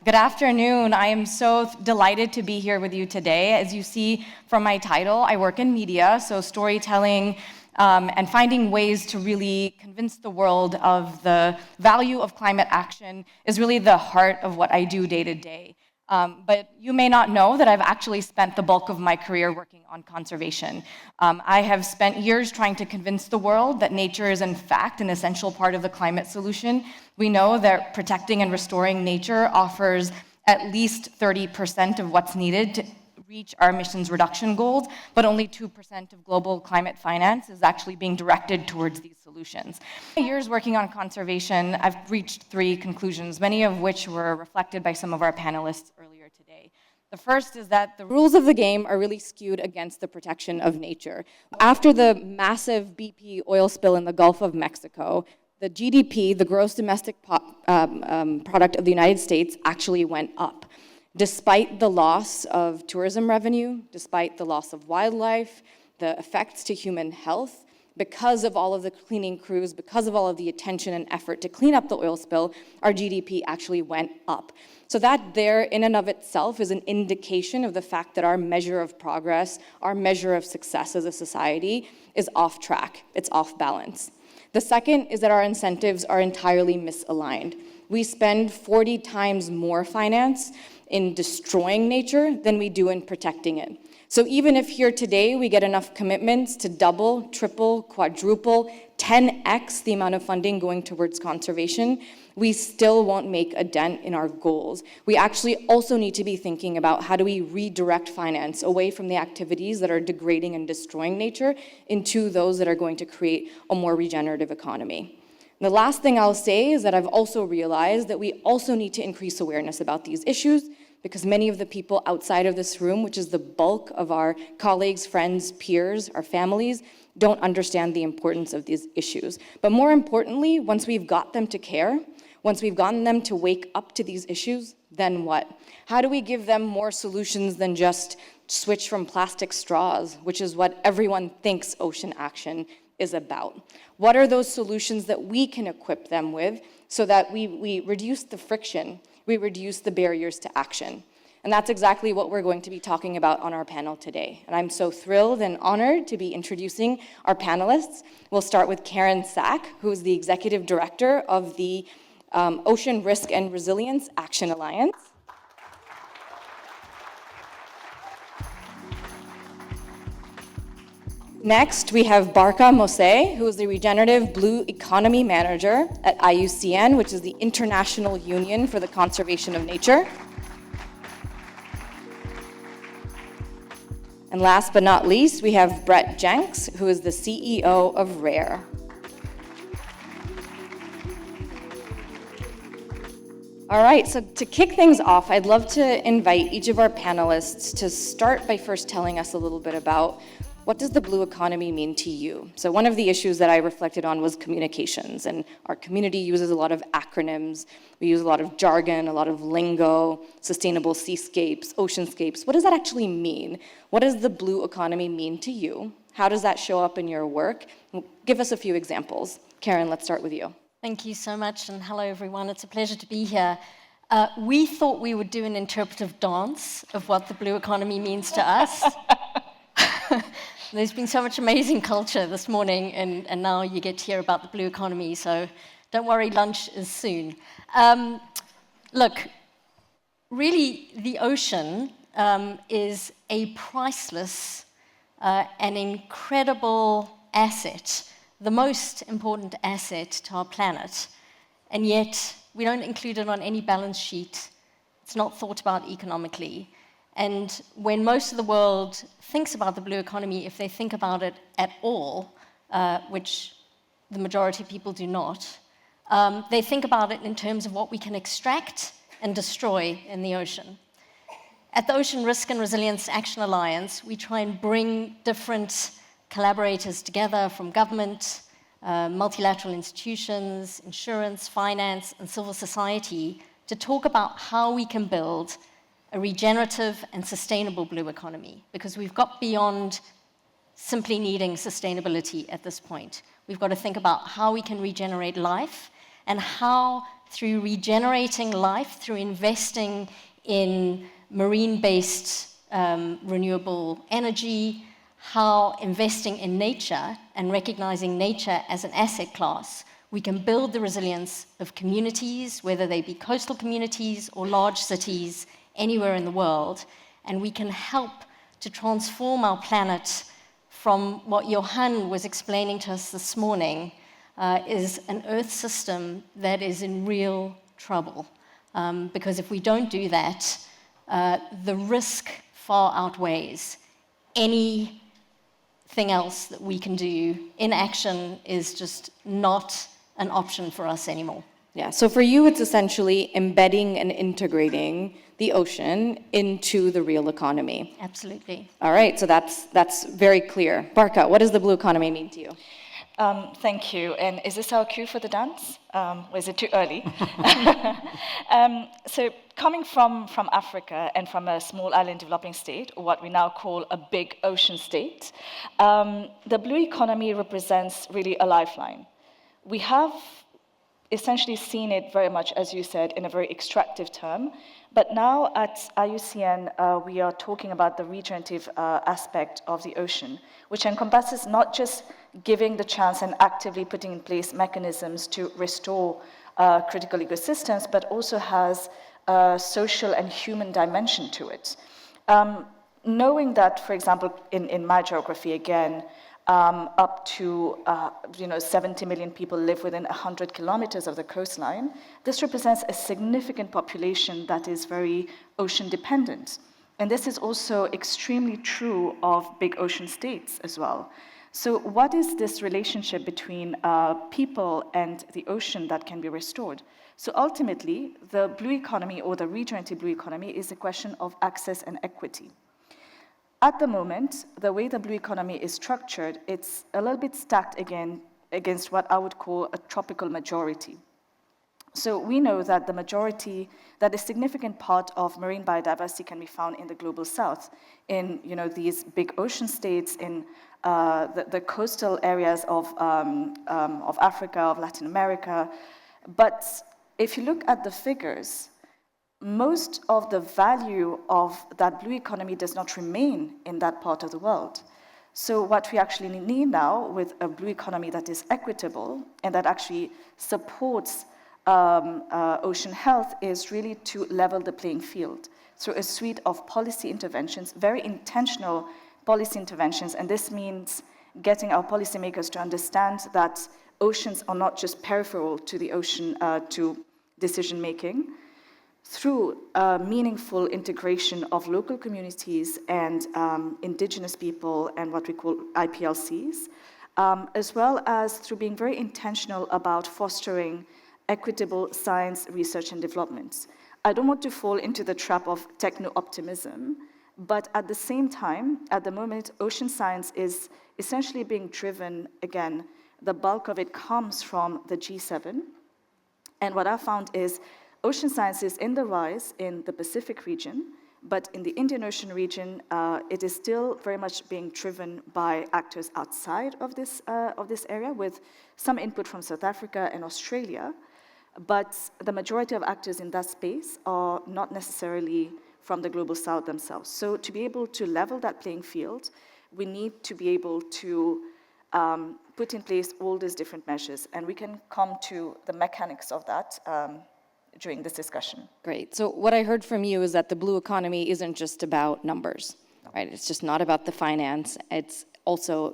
Good afternoon. I am so delighted to be here with you today. As you see from my title, I work in media, so storytelling and finding ways to really convince the world of the value of climate action is really the heart of what I do day to day. But you may not know that I've actually spent the bulk of my career working on conservation. I have spent years trying to convince the world that nature is in fact an essential part of the climate solution. We know that protecting and restoring nature offers at least 30% of what's needed to reach our emissions reduction goals, but only 2% of global climate finance is actually being directed towards these solutions. In years working on conservation, I've reached 3 conclusions, many of which were reflected by some of our panelists earlier today. The first is that the rules of the game are really skewed against the protection of nature. After the massive BP oil spill in the Gulf of Mexico, the GDP, the gross domestic product of the United States, actually went up. Despite the loss of tourism revenue, despite the loss of wildlife, the effects to human health, because of all of the cleaning crews, because of all of the attention and effort to clean up the oil spill, our GDP actually went up. So that there in and of itself is an indication of the fact that our measure of progress, our measure of success as a society is off track, it's off balance. The second is that our incentives are entirely misaligned. We spend 40 times more finance in destroying nature than we do in protecting it. So even if here today we get enough commitments to double, triple, quadruple, 10x the amount of funding going towards conservation, we still won't make a dent in our goals. We actually also need to be thinking about how do we redirect finance away from the activities that are degrading and destroying nature into those that are going to create a more regenerative economy. The last thing I'll say is that I've also realized that we also need to increase awareness about these issues because many of the people outside of this room, which is the bulk of our colleagues, friends, peers, our families, don't understand the importance of these issues. But more importantly, once we've got them to care, once we've gotten them to wake up to these issues, then what? How do we give them more solutions than just switch from plastic straws, which is what everyone thinks ocean action is about? What are those solutions that we can equip them with so that we reduce the friction, we reduce the barriers to action? And that's exactly what we're going to be talking about on our panel today. And I'm so thrilled and honored to be introducing our panelists. We'll start with Karen Sack, who is the Executive Director of the Ocean Risk and Resilience Action Alliance. Next, we have Barkha Mossaë, who is the Regenerative Blue Economy Manager at IUCN, which is the International Union for the Conservation of Nature. And last but not least, we have Brett Jenks, who is the CEO of RARE. All right, so to kick things off, I'd love to invite each of our panelists to start by first telling us a little bit about what does the blue economy mean to you? So one of the issues that I reflected on was communications, and our community uses a lot of acronyms. We use a lot of jargon, a lot of lingo, sustainable seascapes, oceanscapes. What does that actually mean? What does the blue economy mean to you? How does that show up in your work? Give us a few examples. Karen, let's start with you. Thank you so much, and hello everyone. It's a pleasure to be here. We thought we would do an interpretive dance of what the blue economy means to us. There's been so much amazing culture this morning, and now you get to hear about the blue economy, so don't worry, lunch is soon. Look, really, the ocean is a priceless and incredible asset, the most important asset to our planet, and yet we don't include it on any balance sheet. It's not thought about economically. And when most of the world thinks about the blue economy, if they think about it at all, which the majority of people do not, they think about it in terms of what we can extract and destroy in the ocean. At the Ocean Risk and Resilience Action Alliance, we try and bring different collaborators together from government, multilateral institutions, insurance, finance, and civil society to talk about how we can build a regenerative and sustainable blue economy, because we've got beyond simply needing sustainability at this point. We've got to think about how we can regenerate life and how through regenerating life, through investing in marine-based renewable energy, how investing in nature and recognizing nature as an asset class, we can build the resilience of communities, whether they be coastal communities or large cities anywhere in the world, and we can help to transform our planet from what Johan was explaining to us this morning, is an Earth system that is in real trouble. Because if we don't do that, the risk far outweighs anything else that we can do. Inaction is just not an option for us anymore. Yeah, so for you, it's essentially embedding and integrating the ocean into the real economy. Absolutely. All right, so that's very clear. Barkha, what does the blue economy mean to you? Thank you. And is this our cue for the dance? Or is it too early? So coming from Africa and from a small island developing state, or what we now call a big ocean state, the blue economy represents really a lifeline. We have essentially seen it very much, as you said, in a very extractive term. But now at IUCN, we are talking about the regenerative aspect of the ocean, which encompasses not just giving the chance and actively putting in place mechanisms to restore critical ecosystems, but also has a social and human dimension to it. Knowing that, for example, in my geography, again, up to 70 million people live within 100 kilometers of the coastline, this represents a significant population that is very ocean dependent. And this is also extremely true of big ocean states as well. So what is this relationship between people and the ocean that can be restored? So ultimately, the blue economy or the regenerative blue economy is a question of access and equity. At the moment, the way the blue economy is structured, it's a little bit stacked again against what I would call a tropical majority. So we know that that a significant part of marine biodiversity can be found in the global south, in these big ocean states, in the coastal areas of Africa, of Latin America. But if you look at the figures, most of the value of that blue economy does not remain in that part of the world. So what we actually need now with a blue economy that is equitable and that actually supports ocean health is really to level the playing field through a suite of policy interventions, very intentional policy interventions, and this means getting our policymakers to understand that oceans are not just peripheral to the ocean, to decision making, through meaningful integration of local communities and indigenous people and what we call IPLCs, as well as through being very intentional about fostering equitable science, research, and development. I don't want to fall into the trap of techno-optimism, but at the same time, at the moment, ocean science is essentially being driven, again, the bulk of it comes from the G7, and what I found is ocean science is in the rise in the Pacific region, but in the Indian Ocean region, it is still very much being driven by actors outside of this area, with some input from South Africa and Australia. But the majority of actors in that space are not necessarily from the global south themselves. So to be able to level that playing field, we need to be able to put in place all these different measures, and we can come to the mechanics of that during this discussion. Great. So what I heard from you is that the blue economy isn't just about numbers, right? It's just not about the finance. It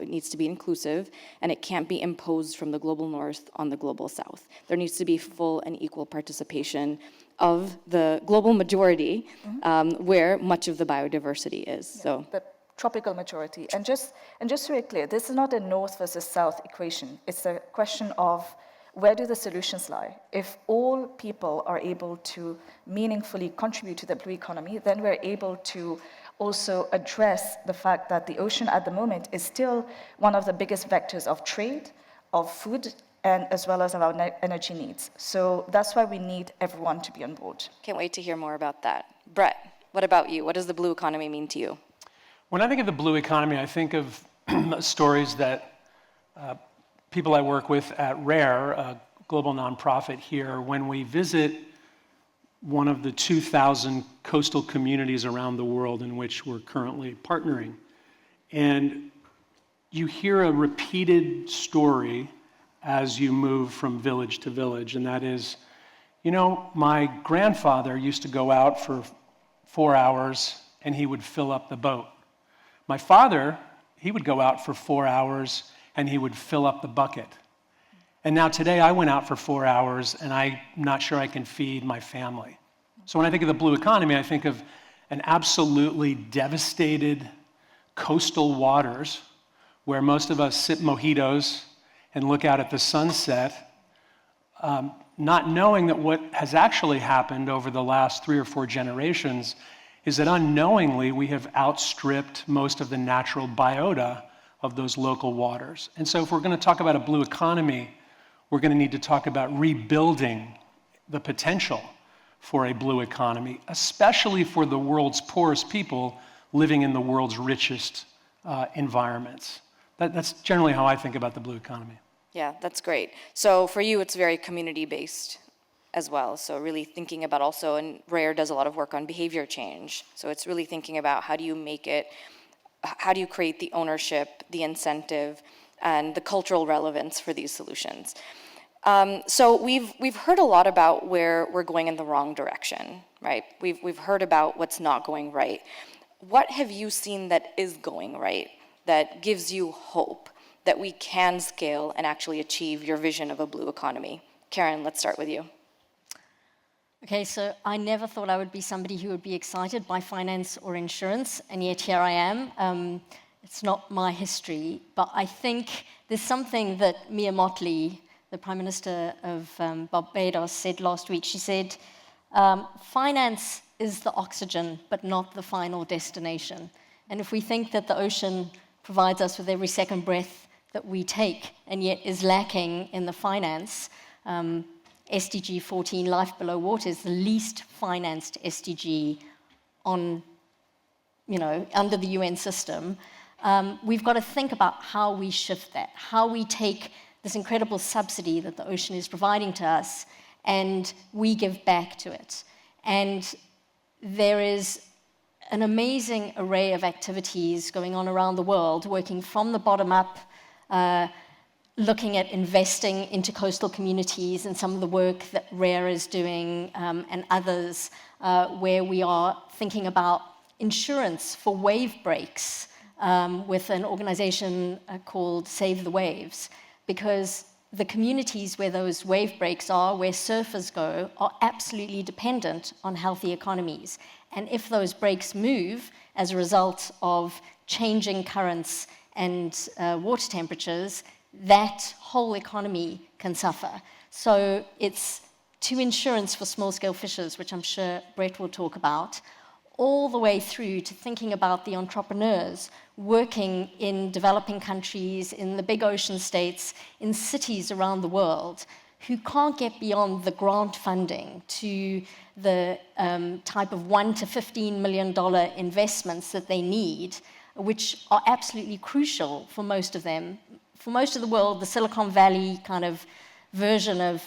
needs to be inclusive, and it can't be imposed from the global north on the global south. There needs to be full and equal participation of the global majority, where much of the biodiversity is. Yeah, so the tropical majority. And just to be clear, this is not a north versus south equation. It's a question of where do the solutions lie? If all people are able to meaningfully contribute to the blue economy, then we're able to also address the fact that the ocean at the moment is still one of the biggest vectors of trade, of food, and as well as of our energy needs. So that's why we need everyone to be on board. Can't wait to hear more about that. Brett, what about you? What does the blue economy mean to you? When I think of the blue economy, I think of stories that people I work with at RARE, a global nonprofit here, when we visit one of the 2,000 coastal communities around the world in which we're currently partnering, and you hear a repeated story as you move from village to village, and that is, you know, my grandfather used to go out for 4 hours and he would fill up the boat. My father, he would go out for 4 hours and he would fill up the bucket. And now today I went out for 4 hours and I'm not sure I can feed my family. So when I think of the blue economy, I think of an absolutely devastated coastal waters where most of us sip mojitos and look out at the sunset, not knowing that what has actually happened over the last 3 or 4 generations is that unknowingly we have outstripped most of the natural biota of those local waters. And so if we're going to talk about a blue economy, we're going to need to talk about rebuilding the potential for a blue economy, especially for the world's poorest people living in the world's richest environments. That's generally how I think about the blue economy. Yeah, that's great. So for you, it's very community-based as well. So really thinking about also, and Rare does a lot of work on behavior change. So it's really thinking about how do you create the ownership, the incentive, and the cultural relevance for these solutions. So we've heard a lot about where we're going in the wrong direction, right? We've heard about what's not going right. What have you seen that is going right, that gives you hope that we can scale and actually achieve your vision of a blue economy? Karen, let's start with you. Okay, so I never thought I would be somebody who would be excited by finance or insurance, and yet here I am. It's not my history, but I think there's something that Mia Mottley, the Prime Minister of Barbados, said last week. She said, finance is the oxygen, but not the final destination. And if we think that the ocean provides us with every second breath that we take, and yet is lacking in the finance, SDG 14, Life Below Water, is the least financed SDG on, under the UN system. We've got to think about how we shift that, how we take this incredible subsidy that the ocean is providing to us, and we give back to it. And there is an amazing array of activities going on around the world, working from the bottom up, looking at investing into coastal communities and some of the work that Rare is doing and others, where we are thinking about insurance for wave breaks with an organization called Save the Waves, because the communities where those wave breaks are, where surfers go, are absolutely dependent on healthy economies. And if those breaks move as a result of changing currents and water temperatures, that whole economy can suffer. So it's to insurance for small-scale fishers, which I'm sure Brett will talk about, all the way through to thinking about the entrepreneurs working in developing countries, in the big ocean states, in cities around the world, who can't get beyond the grant funding to the type of $1 to $15 million investments that they need, which are absolutely crucial for most of them. For most of the world, the Silicon Valley kind of version of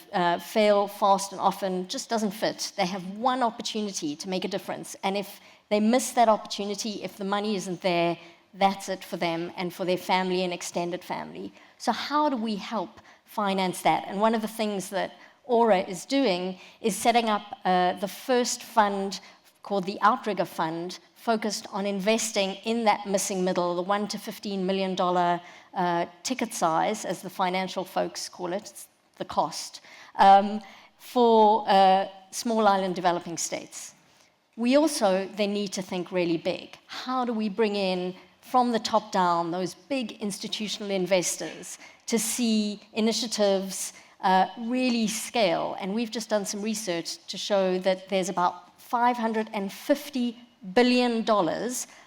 fail fast and often just doesn't fit. They have one opportunity to make a difference, and if they miss that opportunity, if the money isn't there, that's it for them and for their family and extended family. So how do we help finance that? And one of the things that Aura is doing is setting up the first fund called the Outrigger Fund, focused on investing in that missing middle, the $1 to $15 million ticket size, as the financial folks call it, it's the cost, for small island developing states. We also then need to think really big. How do we bring in, from the top down, those big institutional investors to see initiatives really scale? And we've just done some research to show that there's about $550 billion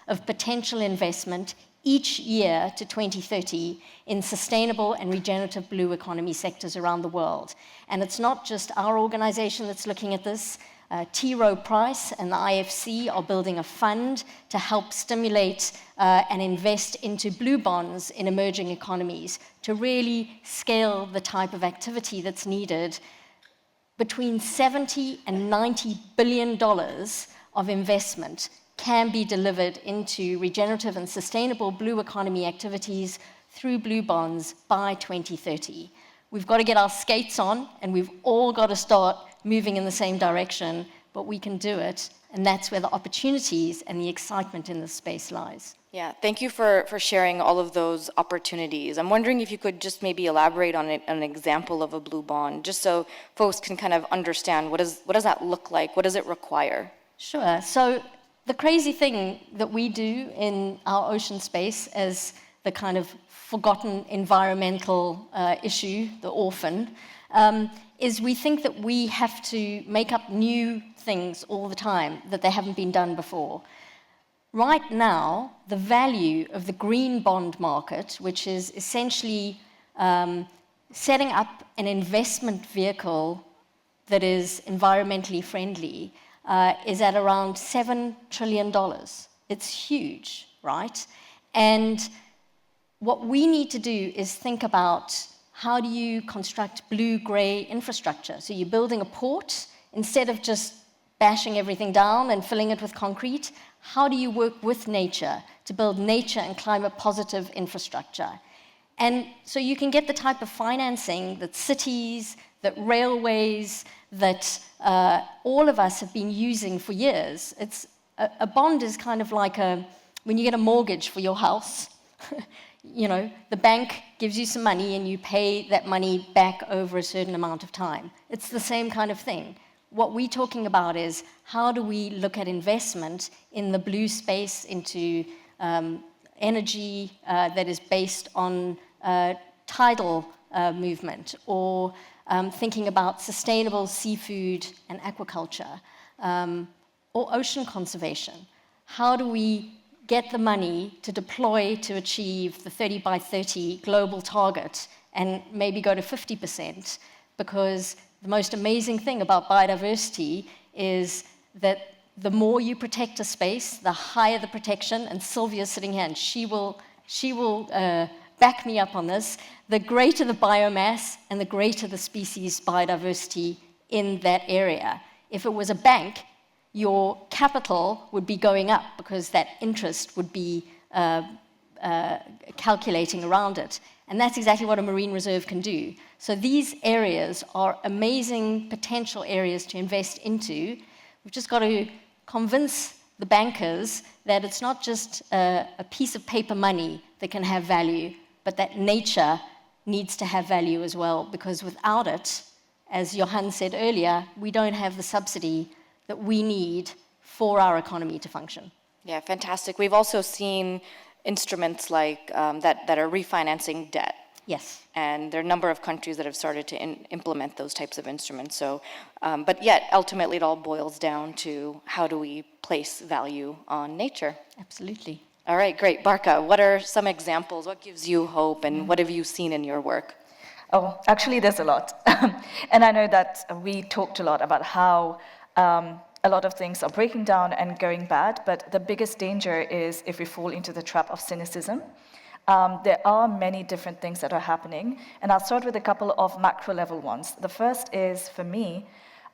of potential investment each year to 2030 in sustainable and regenerative blue economy sectors around the world. And it's not just our organization that's looking at this. T. Rowe Price and the IFC are building a fund to help stimulate and invest into blue bonds in emerging economies to really scale the type of activity that's needed. Between $70 and $90 billion of investment can be delivered into regenerative and sustainable blue economy activities through blue bonds by 2030. We've got to get our skates on, and we've all got to start moving in the same direction, but we can do it, and that's where the opportunities and the excitement in this space lies. Yeah, thank you for sharing all of those opportunities. I'm wondering if you could just maybe elaborate on an example of a blue bond, just so folks can kind of understand what does that look like, what does it require? Sure. So the crazy thing that we do in our ocean space as the kind of forgotten environmental issue, the orphan, is we think that we have to make up new things all the time that they haven't been done before. Right now, the value of the green bond market, which is essentially setting up an investment vehicle that is environmentally friendly, is at around $7 trillion. It's huge, right? And what we need to do is think about how do you construct blue-gray infrastructure. So you're building a port, instead of just bashing everything down and filling it with concrete, how do you work with nature to build nature and climate-positive infrastructure? And so you can get the type of financing that cities, that railways, that all of us have been using for years. A bond is kind of like when you get a mortgage for your house, you know, the bank gives you some money and you pay that money back over a certain amount of time. It's the same kind of thing. What we're talking about is how do we look at investment in the blue space into energy that is based on tidal movement, or thinking about sustainable seafood and aquaculture, or ocean conservation. How do we get the money to deploy to achieve the 30 by 30 global target and maybe go to 50%? Because the most amazing thing about biodiversity is that the more you protect a space, the higher the protection, and Sylvia's sitting here, and she will back me up on this, the greater the biomass and the greater the species biodiversity in that area. If it was a bank, your capital would be going up because that interest would be calculating around it. And that's exactly what a marine reserve can do. So these areas are amazing potential areas to invest into. We've just got to convince the bankers that it's not just a piece of paper money that can have value, but that nature needs to have value as well, because without it, as Johan said earlier, we don't have the subsidy that we need for our economy to function. Yeah, fantastic. We've also seen instruments like that are refinancing debt. Yes. And there are a number of countries that have started to implement those types of instruments. So, but yet, ultimately, it all boils down to how do we place value on nature? Absolutely. All right, great. Barkha, what are some examples? What gives you hope, and what have you seen in your work? Oh, actually, there's a lot. And I know that we talked a lot about how a lot of things are breaking down and going bad, but the biggest danger is if we fall into the trap of cynicism. There are many different things that are happening, and I'll start with a couple of macro-level ones. The first is, for me,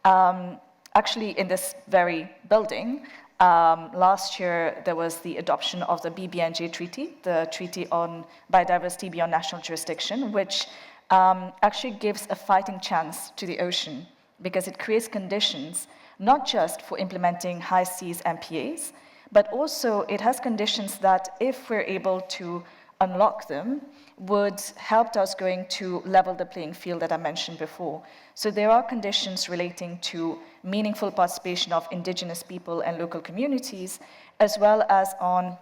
actually in this very building, last year there was the adoption of the BBNJ Treaty, the Treaty on Biodiversity Beyond National Jurisdiction, which actually gives a fighting chance to the ocean, because it creates conditions not just for implementing high seas MPAs, but also it has conditions that, if we're able to unlock them, would help us going to level the playing field that I mentioned before. So there are conditions relating to meaningful participation of indigenous people and local communities, as well as on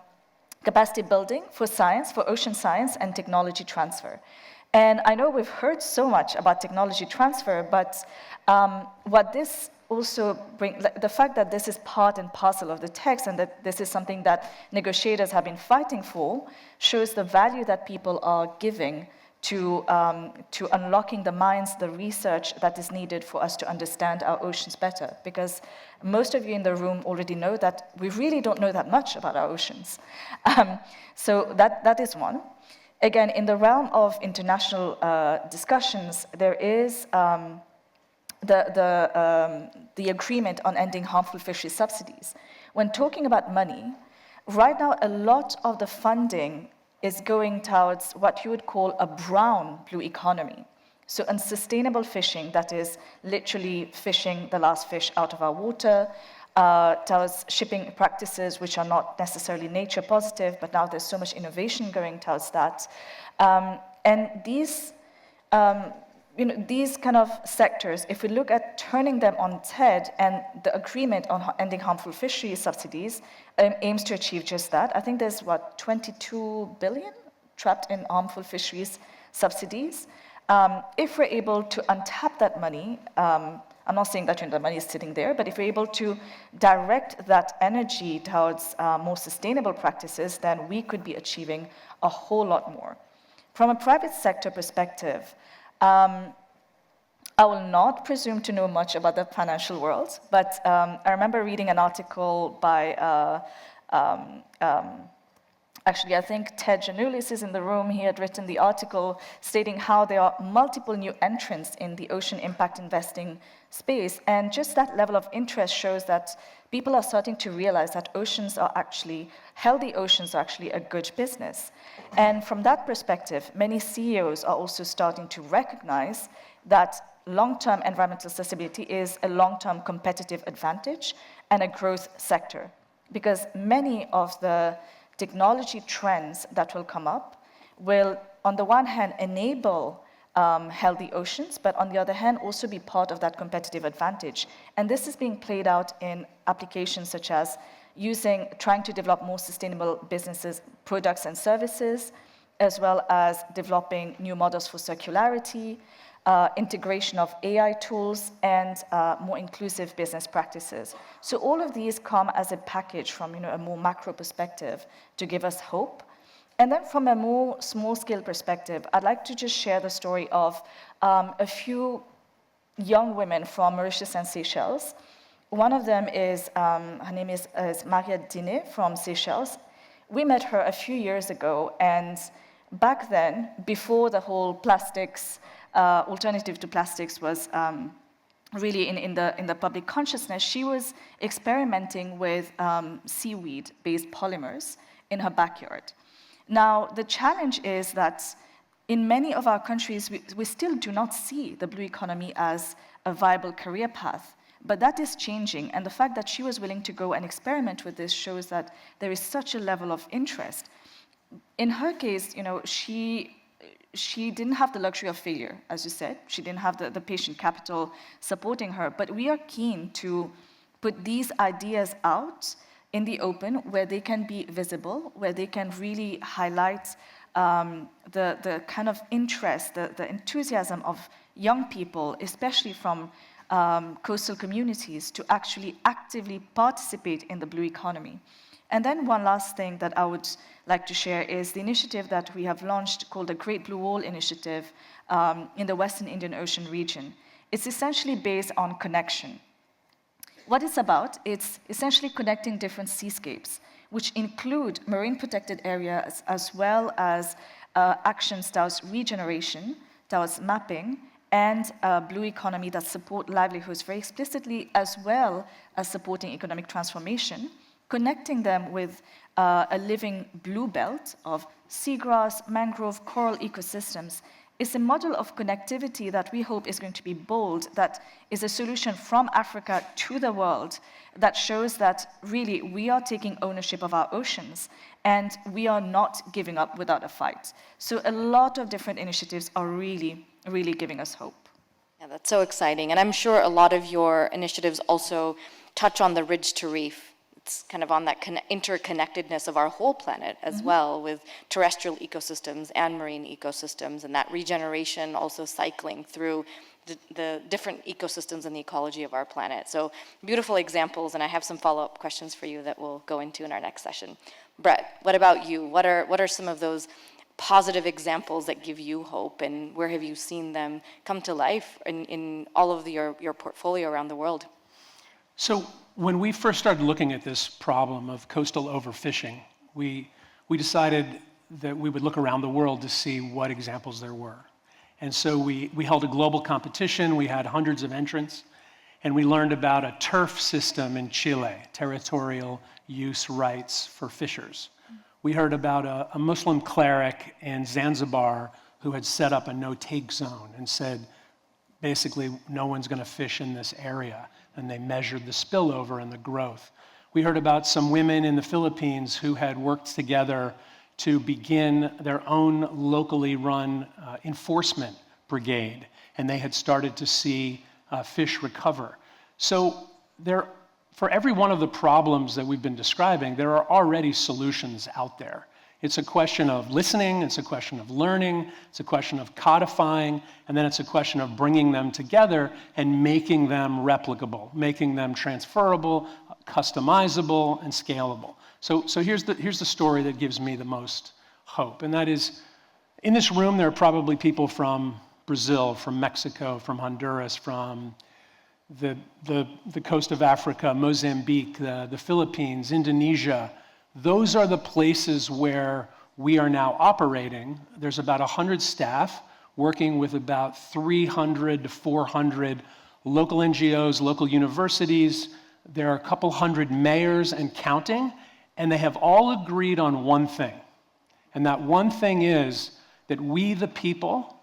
capacity building for science, for ocean science and technology transfer. And I know we've heard so much about technology transfer, but what this also brings, the fact that this is part and parcel of the text and that this is something that negotiators have been fighting for, shows the value that people are giving to unlocking the minds, the research that is needed for us to understand our oceans better. Because most of you in the room already know that we really don't know that much about our oceans. So that is one. Again, in the realm of international discussions, there is the agreement on ending harmful fisheries subsidies. When talking about money, right now a lot of the funding is going towards what you would call a brown blue economy. So unsustainable fishing, that is literally fishing the last fish out of our water, towards shipping practices which are not necessarily nature positive, but now there's so much innovation going towards that. And these kind of sectors, if we look at turning them on its head, and the agreement on ending harmful fisheries subsidies aims to achieve just that. I think there's, 22 billion trapped in harmful fisheries subsidies. If we're able to untap that money, I'm not saying that the money is sitting there, but if we're able to direct that energy towards more sustainable practices, then we could be achieving a whole lot more. From a private sector perspective, I will not presume to know much about the financial world, but I remember reading an article by, actually I think Ted Janulis is in the room. He had written the article stating how there are multiple new entrants in the ocean impact investing space, and just that level of interest shows that people are starting to realize that healthy oceans are actually a good business. And from that perspective, many CEOs are also starting to recognize that long-term environmental sustainability is a long-term competitive advantage and a growth sector. Because many of the technology trends that will come up will, on the one hand, enable healthy oceans, but on the other hand, also be part of that competitive advantage. And this is being played out in applications such as trying to develop more sustainable businesses, products and services, as well as developing new models for circularity, integration of AI tools, and more inclusive business practices. So all of these come as a package from a more macro perspective to give us hope. And then from a more small-scale perspective, I'd like to just share the story of a few young women from Mauritius and Seychelles. One of them is, her name is Maria Dine from Seychelles. We met her a few years ago, and back then, before the whole plastics, alternative to plastics was really in the public consciousness, she was experimenting with seaweed-based polymers in her backyard. Now, the challenge is that in many of our countries, we still do not see the blue economy as a viable career path. But that is changing, and the fact that she was willing to go and experiment with this shows that there is such a level of interest. In her case, she didn't have the luxury of failure, as you said. She didn't have the patient capital supporting her. But we are keen to put these ideas out in the open where they can be visible, where they can really highlight the kind of interest, the enthusiasm of young people, especially from coastal communities, to actually actively participate in the blue economy. And then one last thing that I would like to share is the initiative that we have launched called the Great Blue Wall Initiative in the Western Indian Ocean region. It's essentially based on connection. What it's about, it's essentially connecting different seascapes, which include marine protected areas as well as actions towards regeneration, towards mapping, and a blue economy that support livelihoods very explicitly, as well as supporting economic transformation, connecting them with a living blue belt of seagrass, mangrove, coral ecosystems. Is a model of connectivity that we hope is going to be bold, that is a solution from Africa to the world, that shows that really we are taking ownership of our oceans and we are not giving up without a fight. So a lot of different initiatives are really, really giving us hope. Yeah, that's so exciting. And I'm sure a lot of your initiatives also touch on the ridge to reef. It's kind of on that interconnectedness of our whole planet as well, with terrestrial ecosystems and marine ecosystems, and that regeneration also cycling through the different ecosystems and the ecology of our planet. So beautiful examples, and I have some follow-up questions for you that we'll go into in our next session. Brett, what about you? What are some of those positive examples that give you hope, and where have you seen them come to life in all of your portfolio around the world? So when we first started looking at this problem of coastal overfishing, we decided that we would look around the world to see what examples there were. And so we held a global competition. We had hundreds of entrants, and we learned about a turf system in Chile, territorial use rights for fishers. We heard about a Muslim cleric in Zanzibar who had set up a no-take zone and said, basically, no one's going to fish in this area. And they measured the spillover and the growth. We heard about some women in the Philippines who had worked together to begin their own locally run enforcement brigade, and they had started to see fish recover. So for every one of the problems that we've been describing, there are already solutions out there. It's a question of listening, it's a question of learning, it's a question of codifying, and then it's a question of bringing them together and making them replicable, making them transferable, customizable, and scalable. So here's the story that gives me the most hope, and that is, in this room there are probably people from Brazil, from Mexico, from Honduras, from the coast of Africa, Mozambique, the Philippines, Indonesia. Those are the places where we are now operating. There's about 100 staff working with about 300 to 400 local NGOs, local universities. There are a couple hundred mayors and counting, and they have all agreed on one thing. And that one thing is that we, the people,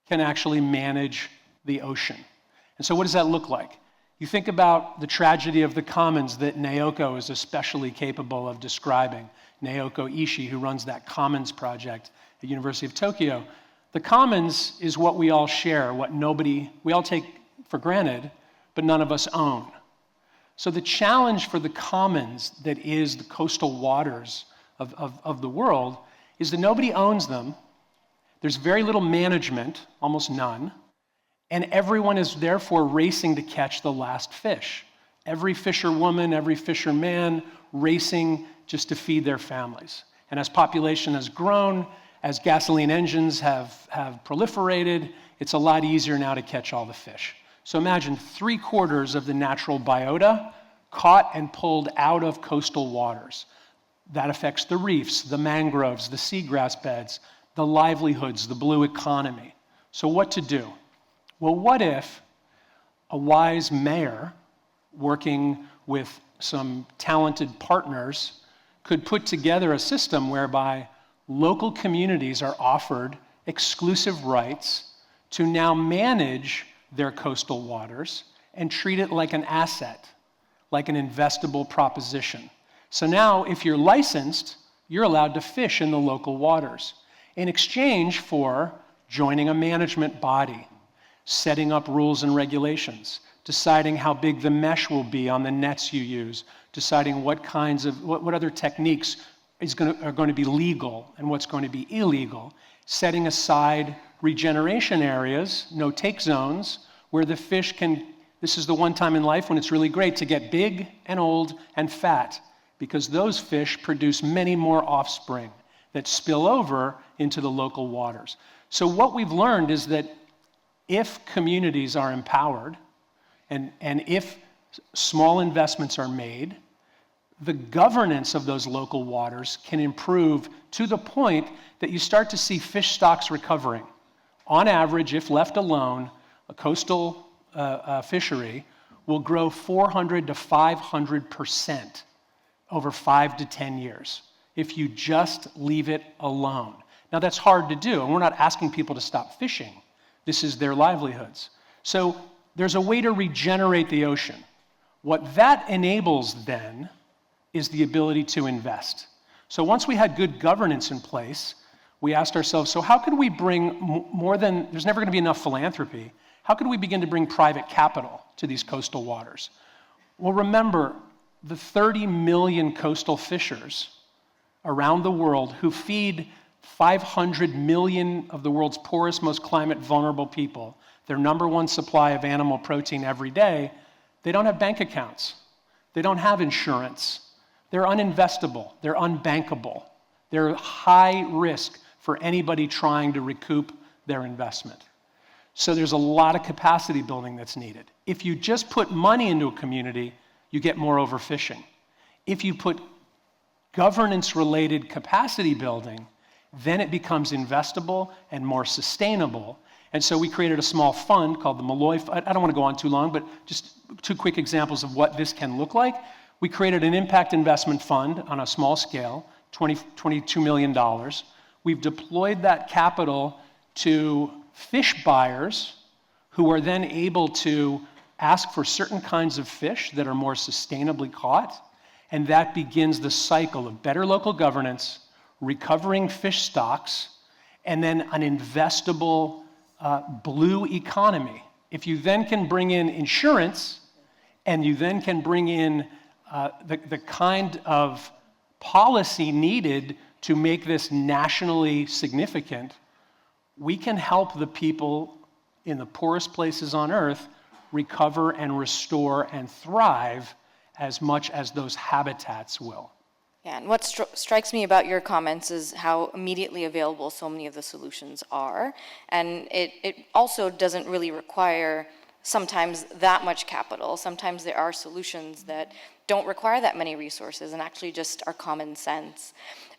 can actually manage the ocean. And so what does that look like? You think about the tragedy of the commons that Naoko is especially capable of describing. Naoko Ishii, who runs that commons project at the University of Tokyo. The commons is what we all share, we all take for granted, but none of us own. So the challenge for the commons that is the coastal waters of the world is that nobody owns them. There's very little management, almost none. And everyone is therefore racing to catch the last fish. Every fisherwoman, every fisherman racing just to feed their families. And as population has grown, as gasoline engines have proliferated, it's a lot easier now to catch all the fish. So imagine 3/4 of the natural biota caught and pulled out of coastal waters. That affects the reefs, the mangroves, the seagrass beds, the livelihoods, the blue economy. So what to do? Well, what if a wise mayor working with some talented partners could put together a system whereby local communities are offered exclusive rights to now manage their coastal waters and treat it like an asset, like an investable proposition. So now, if you're licensed, you're allowed to fish in the local waters in exchange for joining a management body, setting up rules and regulations, deciding how big the mesh will be on the nets you use, deciding what other techniques are going to be legal and what's going to be illegal, setting aside regeneration areas, no-take zones, where the fish this is the one time in life when it's really great to get big and old and fat, because those fish produce many more offspring that spill over into the local waters. So what we've learned is that if communities are empowered and if small investments are made, the governance of those local waters can improve to the point that you start to see fish stocks recovering. On average, if left alone, a coastal fishery will grow 400 to 500% over 5 to 10 years if you just leave it alone. Now that's hard to do, and we're not asking people to stop fishing. This is their livelihoods. So there's a way to regenerate the ocean. What that enables then is the ability to invest. So once we had good governance in place, we asked ourselves, so how could we bring more than, there's never going to be enough philanthropy, how could we begin to bring private capital to these coastal waters? Well, remember the 30 million coastal fishers around the world who feed 500 million of the world's poorest, most climate vulnerable people, their number one supply of animal protein every day. They don't have bank accounts. They don't have insurance. They're uninvestable. They're unbankable. They're high risk for anybody trying to recoup their investment. So there's a lot of capacity building that's needed. If you just put money into a community, you get more overfishing. If you put governance-related capacity building, then it becomes investable and more sustainable. And so we created a small fund called the Mossaë Fund. I don't want to go on too long, but just 2 quick examples of what this can look like. We created an impact investment fund on a small scale, $22 million. We've deployed that capital to fish buyers who are then able to ask for certain kinds of fish that are more sustainably caught, and that begins the cycle of better local governance, recovering fish stocks, and then an investable blue economy. If you then can bring in insurance, and you then can bring in the kind of policy needed to make this nationally significant, we can help the people in the poorest places on earth recover and restore and thrive as much as those habitats will. Yeah, and what strikes me about your comments is how immediately available so many of the solutions are. And it also doesn't really require sometimes that much capital. Sometimes there are solutions that don't require that many resources and actually just are common sense.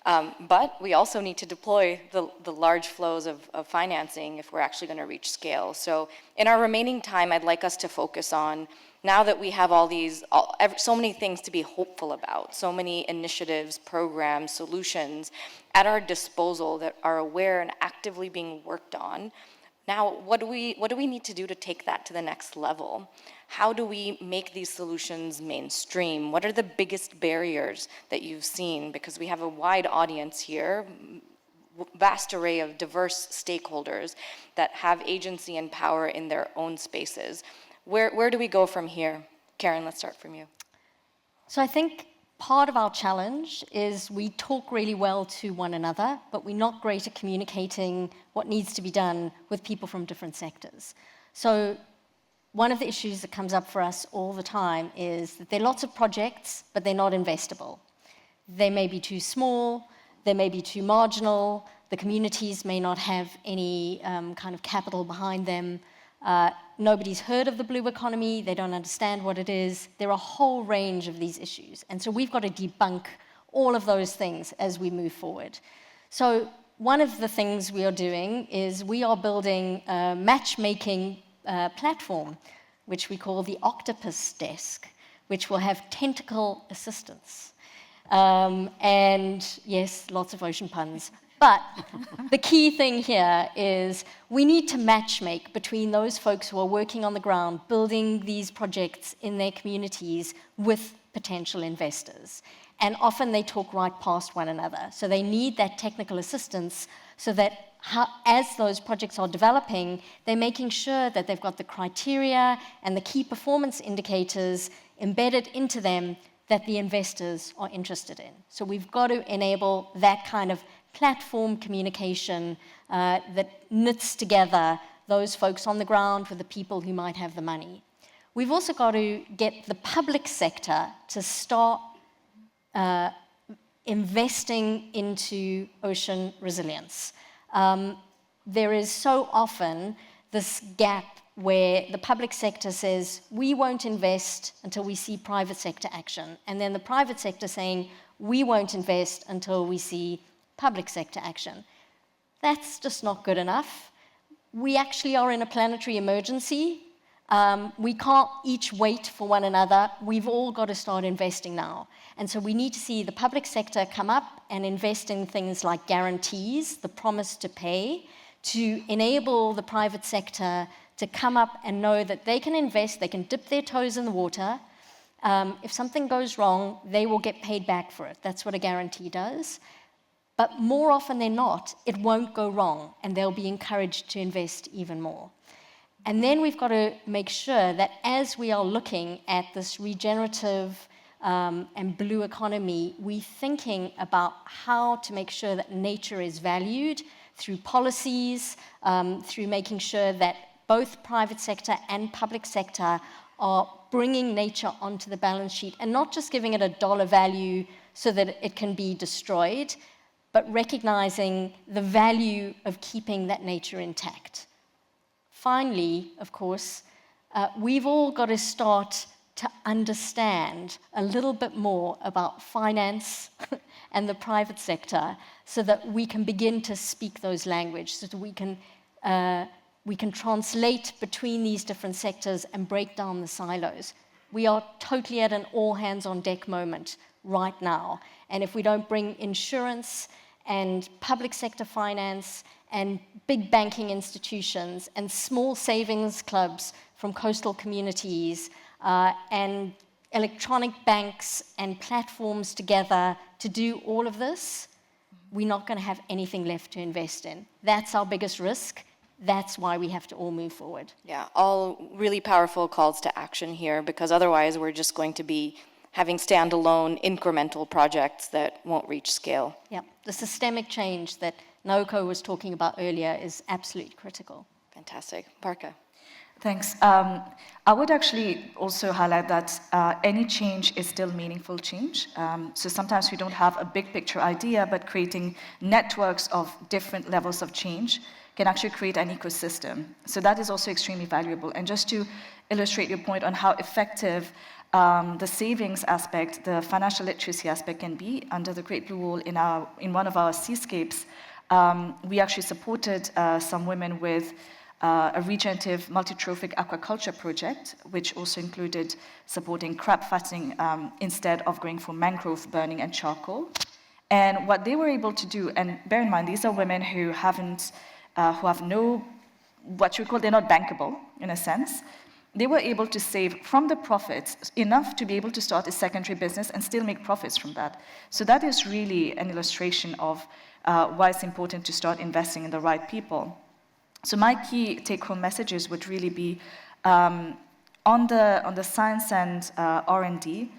But we also need to deploy the large flows of financing if we're actually going to reach scale. So in our remaining time, I'd like us to focus on, now that we have so many things to be hopeful about, so many initiatives, programs, solutions at our disposal that are aware and actively being worked on, now what do we need to do to take that to the next level? How do we make these solutions mainstream? What are the biggest barriers that you've seen? Because we have a wide audience here, vast array of diverse stakeholders that have agency and power in their own spaces. Where do we go from here? Karen, let's start from you. So I think part of our challenge is we talk really well to one another, but we're not great at communicating what needs to be done with people from different sectors. So one of the issues that comes up for us all the time is that there are lots of projects, but they're not investable. They may be too small, they may be too marginal, the communities may not have any kind of capital behind them. Nobody's heard of the blue economy, they don't understand what it is. There are a whole range of these issues. And so we've got to debunk all of those things as we move forward. So one of the things we are doing is we are building a matchmaking platform, which we call the Octopus Desk, which will have tentacle assistance. And yes, lots of ocean puns. But the key thing here is we need to matchmake between those folks who are working on the ground, building these projects in their communities with potential investors. And often they talk right past one another. So they need that technical assistance so that as those projects are developing, they're making sure that they've got the criteria and the key performance indicators embedded into them that the investors are interested in. So we've got to enable that kind of platform communication that knits together those folks on the ground with the people who might have the money. We've also got to get the public sector to start investing into ocean resilience. There is so often this gap where the public sector says, we won't invest until we see private sector action. And then the private sector saying, we won't invest until we see public sector action. That's just not good enough. We actually are in a planetary emergency. We can't each wait for one another. We've all got to start investing now. And so we need to see the public sector come up and invest in things like guarantees, the promise to pay, to enable the private sector to come up and know that they can invest, they can dip their toes in the water. If something goes wrong, they will get paid back for it. That's what a guarantee does. But more often than not, it won't go wrong, and they'll be encouraged to invest even more. And then we've got to make sure that as we are looking at this regenerative and blue economy, we're thinking about how to make sure that nature is valued through policies, through making sure that both private sector and public sector are bringing nature onto the balance sheet and not just giving it a dollar value so that it can be destroyed, but recognizing the value of keeping that nature intact. Finally, of course, we've all got to start to understand a little bit more about finance and the private sector so that we can begin to speak those languages, so that we can translate between these different sectors and break down the silos. We are totally at an all-hands-on-deck moment right now. And if we don't bring insurance and public sector finance and big banking institutions and small savings clubs from coastal communities and electronic banks and platforms together to do all of this, we're not going to have anything left to invest in. That's our biggest risk. That's why we have to all move forward. Yeah, all really powerful calls to action here, because otherwise we're just going to be having standalone incremental projects that won't reach scale. Yeah, the systemic change that Naoko was talking about earlier is absolutely critical. Fantastic. Barkha. Thanks. I would actually also highlight that any change is still meaningful change. So sometimes we don't have a big picture idea, but creating networks of different levels of change can actually create an ecosystem. So that is also extremely valuable. And just to illustrate your point on how effective the savings aspect, the financial literacy aspect can be, under the Great Blue Wall in one of our seascapes, we actually supported some women with a regenerative multi-trophic aquaculture project, which also included supporting crab fattening instead of going for mangrove burning and charcoal. And what they were able to do, and bear in mind, these are women who have no, what you call, they're not bankable in a sense. They were able to save from the profits enough to be able to start a secondary business and still make profits from that. So that is really an illustration of why it's important to start investing in the right people. So my key take-home messages would really be on the science and R&D.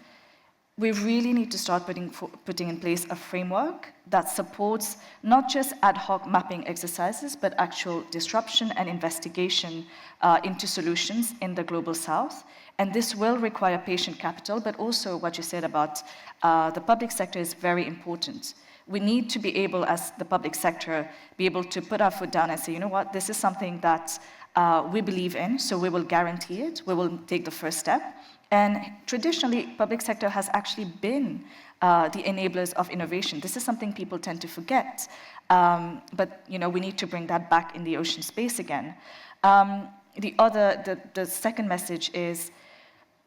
We really need to start putting in place a framework that supports not just ad hoc mapping exercises, but actual disruption and investigation into solutions in the global south. And this will require patient capital, but also what you said about the public sector is very important. We need to be able, as the public sector, be able to put our foot down and say, you know what, this is something that we believe in, so we will guarantee it, we will take the first step. And traditionally, public sector has actually been the enablers of innovation. This is something people tend to forget, but we need to bring that back in the ocean space again. The second message is,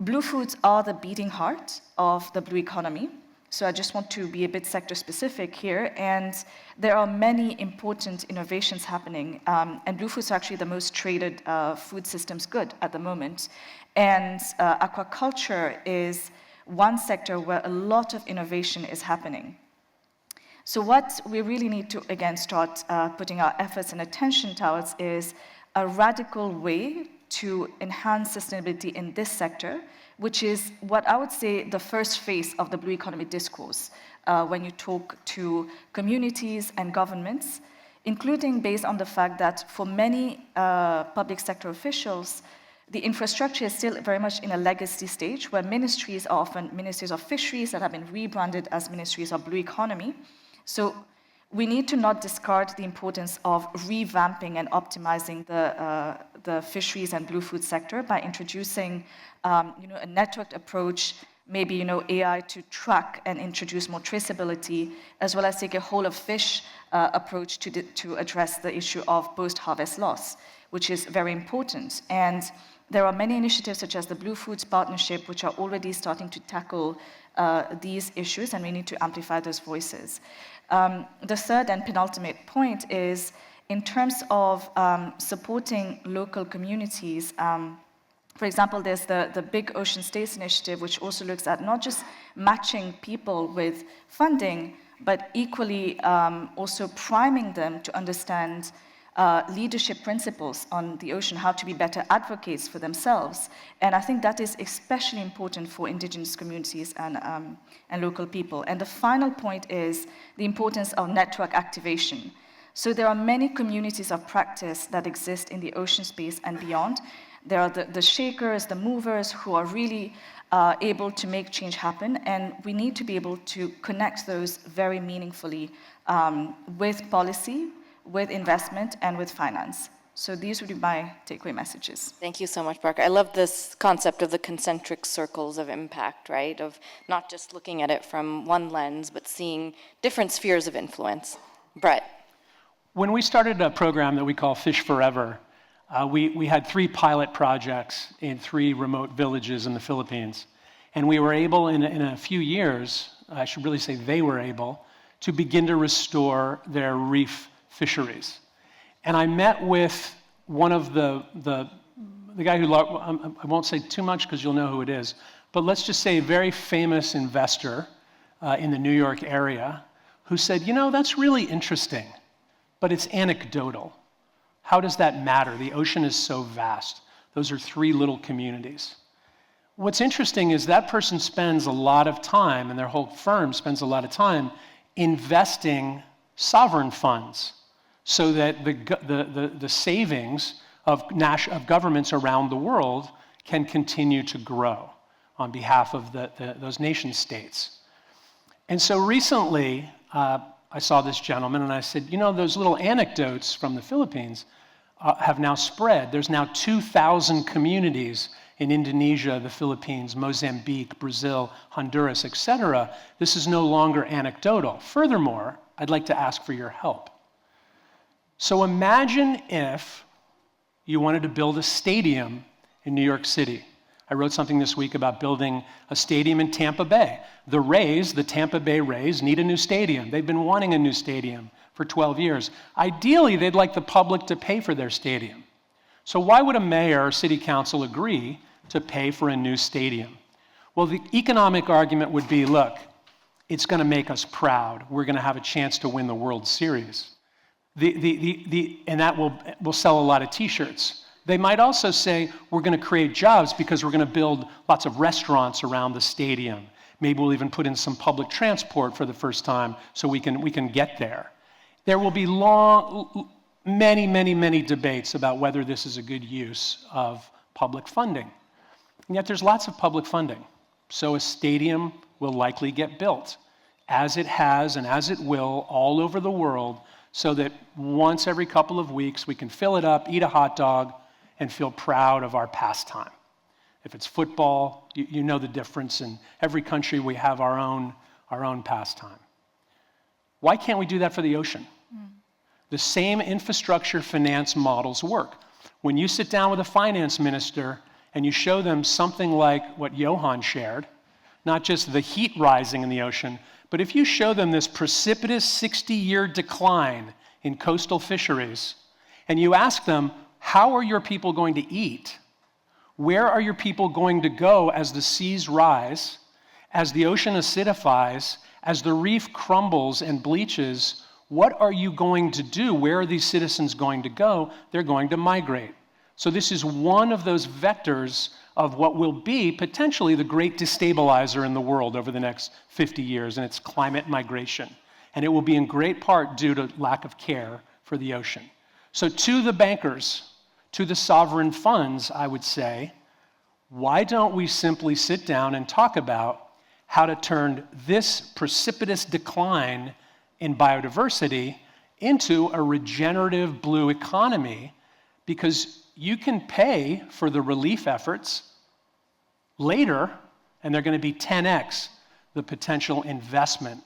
blue foods are the beating heart of the blue economy. So I just want to be a bit sector specific here, and there are many important innovations happening, and blue foods are actually the most traded food systems good at the moment. And aquaculture is one sector where a lot of innovation is happening. So what we really need to, again, start putting our efforts and attention towards is a radical way to enhance sustainability in this sector, which is what I would say the first phase of the blue economy discourse when you talk to communities and governments, including based on the fact that for many public sector officials, the infrastructure is still very much in a legacy stage where ministries are often ministries of fisheries that have been rebranded as ministries of blue economy. So we need to not discard the importance of revamping and optimizing the fisheries and blue food sector by introducing a networked approach, maybe AI to track and introduce more traceability, as well as take a whole of fish approach to address the issue of post-harvest loss, which is very important. And there are many initiatives such as the Blue Foods Partnership, which are already starting to tackle these issues, and we need to amplify those voices. The third and penultimate point is in terms of supporting local communities. For example, there's the Big Ocean States Initiative, which also looks at not just matching people with funding, but equally also priming them to understand leadership principles on the ocean, how to be better advocates for themselves. And I think that is especially important for indigenous communities and local people. And the final point is the importance of network activation. So there are many communities of practice that exist in the ocean space and beyond There are the shakers, the movers who are really able to make change happen, and we need to be able to connect those very meaningfully with policy, with investment, and with finance. So these would be my takeaway messages. Thank you so much, Barkha. I love this concept of the concentric circles of impact, right? Of not just looking at it from one lens, but seeing different spheres of influence. Brett. When we started a program that we call Fish Forever, we had 3 pilot projects in 3 remote villages in the Philippines. And we were able, in a few years, I should really say they were able, to begin to restore their reef fisheries. And I met with one of the guy who, I won't say too much because you'll know who it is, but let's just say a very famous investor in the New York area who said, you know, that's really interesting, but it's anecdotal. How does that matter? The ocean is so vast. Those are 3 little communities. What's interesting is that person spends a lot of time, and their whole firm spends a lot of time, investing sovereign funds so that the savings of governments around the world can continue to grow on behalf of those nation states. And so recently, I saw this gentleman and I said, you know, those little anecdotes from the Philippines have now spread. There's now 2,000 communities in Indonesia, the Philippines, Mozambique, Brazil, Honduras, etc. This is no longer anecdotal. Furthermore, I'd like to ask for your help. So imagine if you wanted to build a stadium in New York City. I wrote something this week about building a stadium in Tampa Bay. The Rays, the Tampa Bay Rays, need a new stadium. They've been wanting a new stadium for 12 years. Ideally, they'd like the public to pay for their stadium. So why would a mayor or city council agree to pay for a new stadium? Well, the economic argument would be, look, it's going to make us proud. We're going to have a chance to win the World Series. And that will sell a lot of T-shirts. They might also say, we're going to create jobs because we're going to build lots of restaurants around the stadium. Maybe we'll even put in some public transport for the first time so we can get there. There will be many debates about whether this is a good use of public funding. And yet there's lots of public funding. So a stadium will likely get built, as it has and as it will all over the world, so that once every couple of weeks we can fill it up, eat a hot dog, and feel proud of our pastime. If it's football, you know the difference. In every country we have our own pastime. Why can't we do that for the ocean? The same infrastructure finance models work. When you sit down with a finance minister and you show them something like what Johan shared, not just the heat rising in the ocean, but if you show them this precipitous 60-year decline in coastal fisheries, and you ask them, how are your people going to eat? Where are your people going to go as the seas rise, as the ocean acidifies, as the reef crumbles and bleaches? What are you going to do? Where are these citizens going to go? They're going to migrate. So this is one of those vectors of what will be potentially the great destabilizer in the world over the next 50 years, and it's climate migration. And it will be in great part due to lack of care for the ocean. So to the bankers, to the sovereign funds, I would say, why don't we simply sit down and talk about how to turn this precipitous decline in biodiversity into a regenerative blue economy, because you can pay for the relief efforts later, and they're going to be 10x the potential investment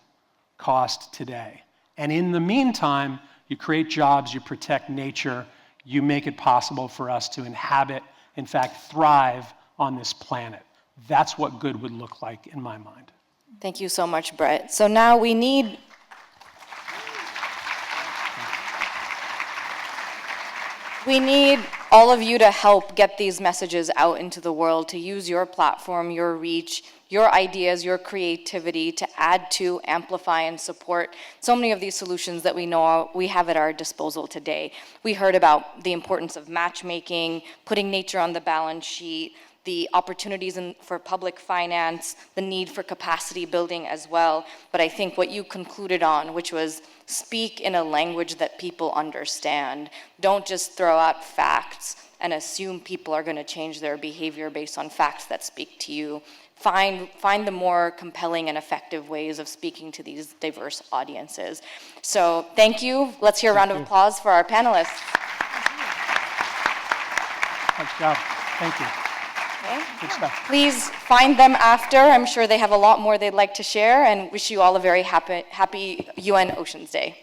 cost today. And in the meantime, you create jobs, you protect nature, you make it possible for us to inhabit, in fact, thrive on this planet. That's what good would look like in my mind. Thank you so much, Brett. So now we need all of you to help get these messages out into the world, to use your platform, your reach, your ideas, your creativity to add to, amplify, and support so many of these solutions that we know we have at our disposal today. We heard about the importance of matchmaking, putting nature on the balance sheet, the opportunities for public finance, the need for capacity building as well. But I think what you concluded on, which was speak in a language that people understand. Don't just throw out facts and assume people are going to change their behavior based on facts that speak to you. Find the more compelling and effective ways of speaking to these diverse audiences. So thank you. Let's hear a round of applause for our panelists. Good job. Thank you. Okay. Good stuff. Please find them after. I'm sure they have a lot more they'd like to share, and wish you all a very happy UN Oceans Day.